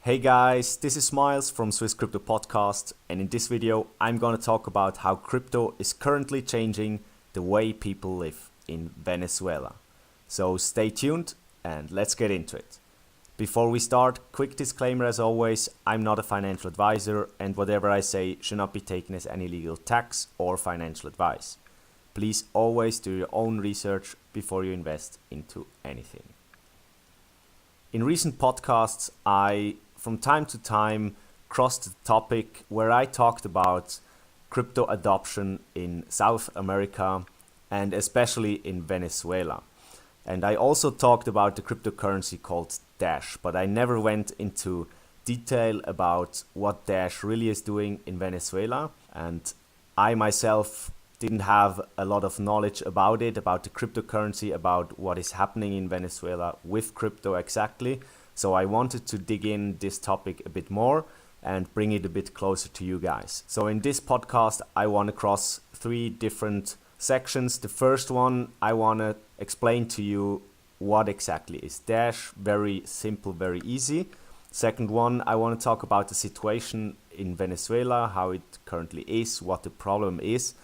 Hey guys, this is Miles from Swiss Crypto Podcast, and in this video I'm going to talk about how crypto is currently changing the way people live in Venezuela. So stay tuned and let's get into it. Before we start, quick disclaimer as always, I'm not a financial advisor and whatever I say should not be taken as any legal tax or financial advice. Please always do your own research before you invest into anything. In recent podcasts, I from time to time crossed the topic where I talked about crypto adoption in South America and especially in Venezuela. And I also talked about the cryptocurrency called Dash, but I never went into detail about what Dash really is doing in Venezuela. And I myself didn't have a lot of knowledge about it, about the cryptocurrency, about what is happening in Venezuela with crypto exactly. So I wanted to dig in this topic a bit more and bring it a bit closer to you guys. So in this podcast, I want to cross three different sections. The first one, I want to explain to you what exactly is Dash. Very simple, very easy. Second one, I want to talk about the situation in Venezuela, how it currently is, what the problem is.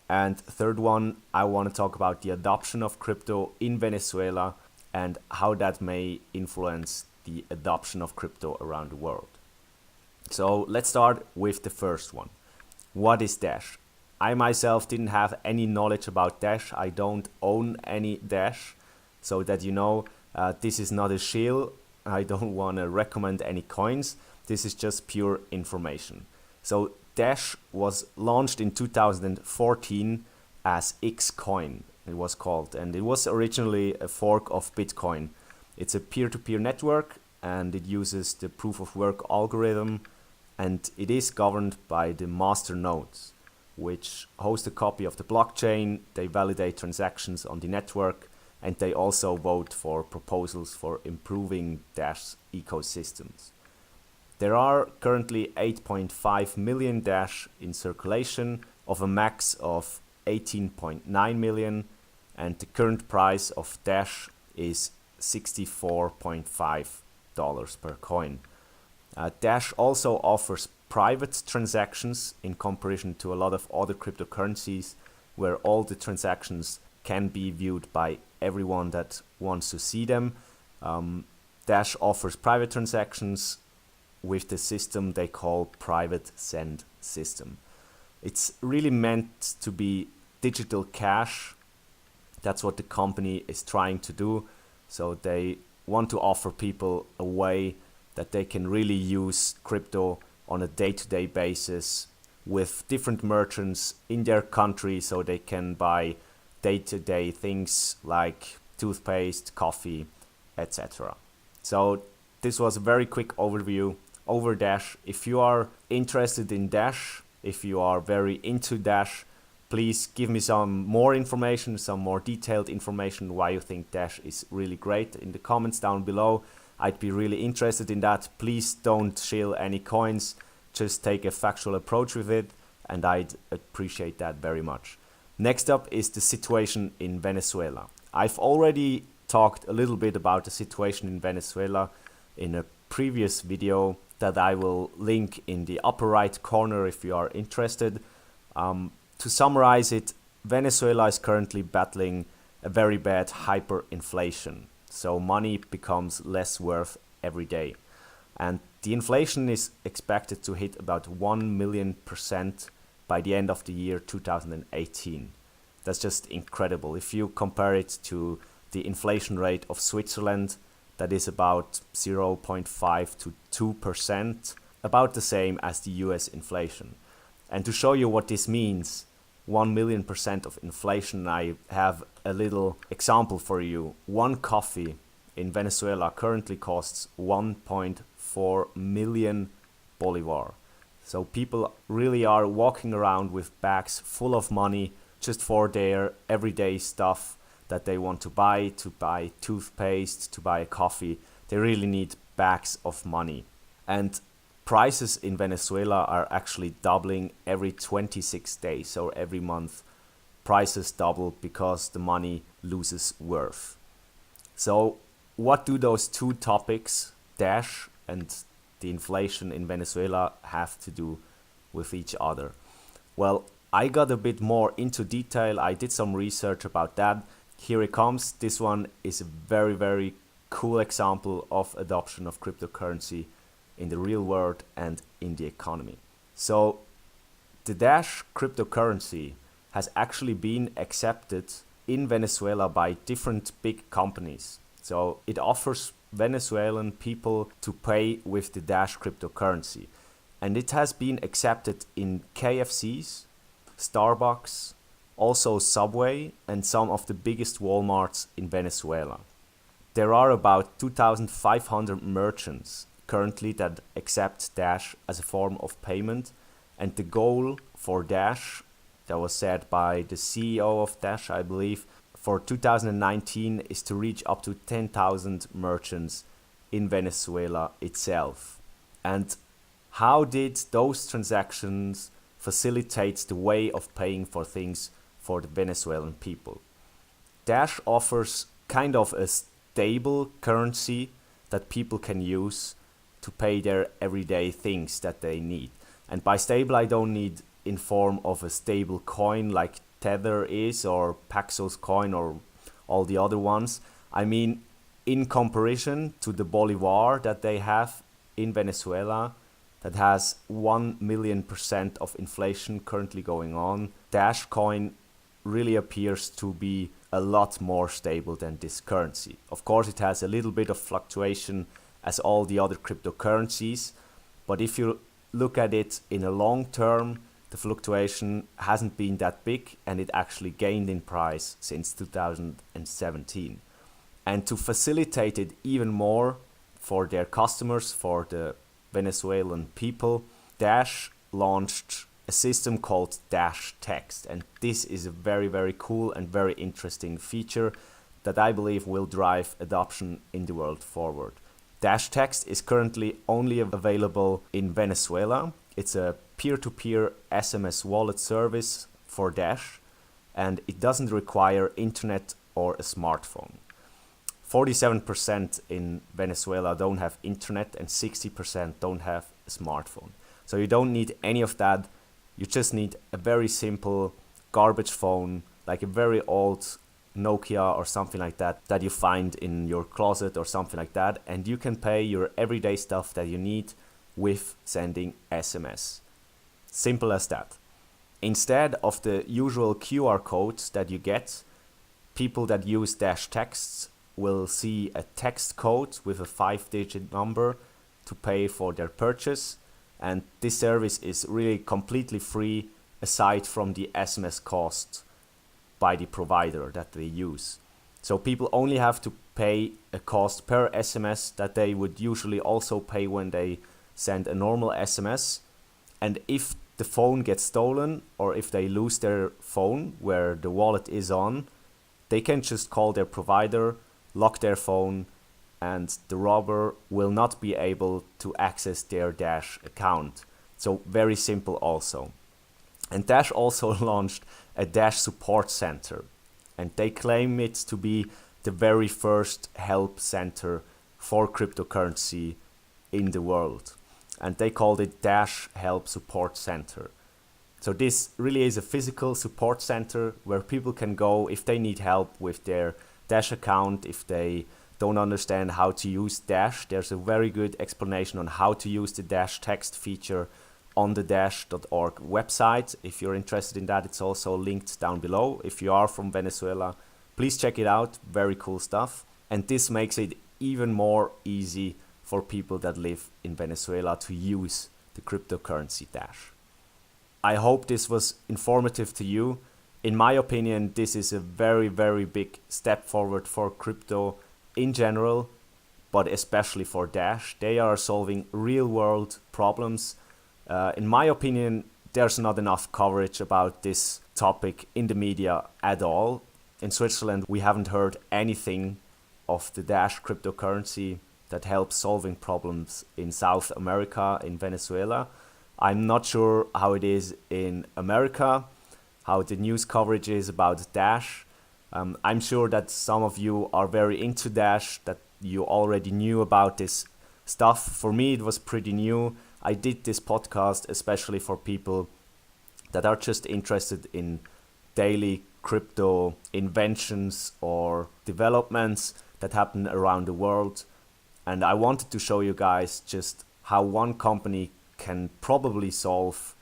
And third one, I want to talk about the adoption of crypto in Venezuela and how that may influence the adoption of crypto around the world. So let's start with the first one. What is Dash? I myself didn't have any knowledge about Dash. I don't own any Dash. So that you know, this is not a shill. I don't want to recommend any coins. This is just pure information. So Dash was launched in 2014 as Xcoin, it was called, and it was originally a fork of Bitcoin. It's a peer-to-peer network and it uses the proof-of-work algorithm, and it is governed by the master nodes, which host a copy of the blockchain. They validate transactions on the network, and they also vote for proposals for improving Dash ecosystems. There are currently 8.5 million Dash in circulation of a max of 18.9 million, and the current price of Dash is $64.5 per coin. Dash also offers private transactions in comparison to a lot of other cryptocurrencies where all the transactions can be viewed by everyone that wants to see them. Dash offers private transactions with the system they call private send system. It's really meant to be digital cash. That's what the company is trying to do. So they want to offer people a way that they can really use crypto on a day-to-day basis with different merchants in their country, so they can buy day-to-day things like toothpaste, coffee, etc. So this was a very quick overview over Dash. If you are interested in Dash, if you are very into Dash, please give me some more information, some more detailed information why you think Dash is really great in the comments down below. I'd be really interested in that. Please don't shill any coins, just take a factual approach with it, and I'd appreciate that very much. Next up is the situation in Venezuela. I've already talked a little bit about the situation in Venezuela in a previous video that I will link in the upper right corner if you are interested. To summarize it, Venezuela is currently battling a very bad hyperinflation. So money becomes less worth every day. And the inflation is expected to hit about 1,000,000% by the end of the year 2018. That's just incredible. If you compare it to the inflation rate of Switzerland, that is about 0.5 to 2%, about the same as the US inflation. And to show you what this means, 1,000,000% of inflation, I have a little example for you. One coffee in Venezuela currently costs 1.4 million bolivar. So people really are walking around with bags full of money just for their everyday stuff that they want to buy toothpaste, to buy a coffee. They really need bags of money. And prices in Venezuela are actually doubling every 26 days or every month. Prices double because the money loses worth. So what do those two topics, Dash and the inflation in Venezuela have to do with each other? Well, I got a bit more into detail. I did some research about that. Here it comes. This one is a very, very cool example of adoption of cryptocurrency in the real world and in the economy. So the Dash cryptocurrency has actually been accepted in Venezuela by different big companies. So it offers Venezuelan people to pay with the Dash cryptocurrency. And it has been accepted in KFCs, Starbucks, also Subway, and some of the biggest Walmarts in Venezuela. There are about 2,500 merchants currently that accept Dash as a form of payment. And the goal for Dash, that was set by the CEO of Dash, I believe, for 2019 is to reach up to 10,000 merchants in Venezuela itself. And how did those transactions facilitate the way of paying for things for the Venezuelan people? Dash offers kind of a stable currency that people can use to pay their everyday things that they need. And by stable, I don't need in form of a stable coin like Tether is or Paxos coin or all the other ones. I mean, in comparison to the Bolivar that they have in Venezuela, that has 1,000,000% of inflation currently going on, Dash coin really appears to be a lot more stable than this currency. Of course, it has a little bit of fluctuation as all the other cryptocurrencies, but if you look at it in a long term, the fluctuation hasn't been that big, and it actually gained in price since 2017. And to facilitate it even more for their customers, for the Venezuelan people, Dash launched a system called Dash Text. And this is a very, very cool and very interesting feature that I believe will drive adoption in the world forward. Dash Text is currently only available in Venezuela. It's a peer-to-peer SMS wallet service for Dash, and it doesn't require internet or a smartphone. 47% in Venezuela don't have internet and 60% don't have a smartphone. So you don't need any of that. You just need a very simple garbage phone, like a very old Nokia or something like that, that you find in your closet or something like that, and you can pay your everyday stuff that you need with sending SMS. Simple as that. Instead of the usual QR codes that you get, people that use Dash Texts will see a text code with a 5-digit number to pay for their purchase, and this service is really completely free aside from the SMS cost by the provider that they use. So people only have to pay a cost per SMS that they would usually also pay when they send a normal SMS. And if the phone gets stolen, or if they lose their phone where the wallet is on, they can just call their provider, lock their phone, and the robber will not be able to access their Dash account. So very simple also. And Dash also launched a Dash support center, and they claim it to be the very first help center for cryptocurrency in the world. And they called it Dash Help Support Center. So this really is a physical support center where people can go if they need help with their Dash account, if they don't understand how to use Dash. There's a very good explanation on how to use the Dash text feature on the dash.org website. If you're interested in that, it's also linked down below. If you are from Venezuela, please check it out. Very cool stuff. And this makes it even more easy for people that live in Venezuela to use the cryptocurrency Dash. I hope this was informative to you. In my opinion, this is a very, very big step forward for crypto in general, but especially for Dash. They are solving real world problems. In my opinion, there's not enough coverage about this topic in the media at all. In Switzerland, we haven't heard anything of the Dash cryptocurrency that helps solving problems in South America, in Venezuela. I'm not sure how it is in America, how the news coverage is about Dash. I'm sure that some of you are very into Dash, that you already knew about this stuff. For me, it was pretty new. I did this podcast especially for people that are just interested in daily crypto inventions or developments that happen around the world. And I wanted to show you guys just how one company can probably solve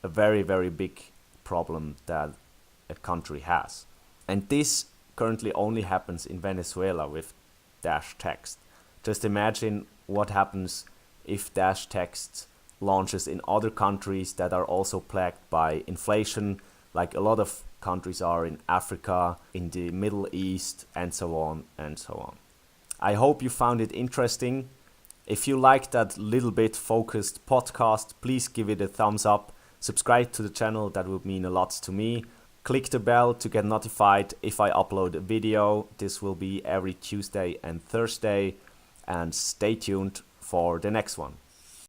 a very, very big problem that a country has. And this currently only happens in Venezuela with Dash Text. Just imagine what happens if Dash Text launches in other countries that are also plagued by inflation, like a lot of countries are in Africa, in the Middle East, and so on and so on. I hope you found it interesting. If you like that little bit focused podcast, please give it a thumbs up. Subscribe to the channel, that would mean a lot to me. Click the bell to get notified if I upload a video. This will be every Tuesday and Thursday. And stay tuned for the next one.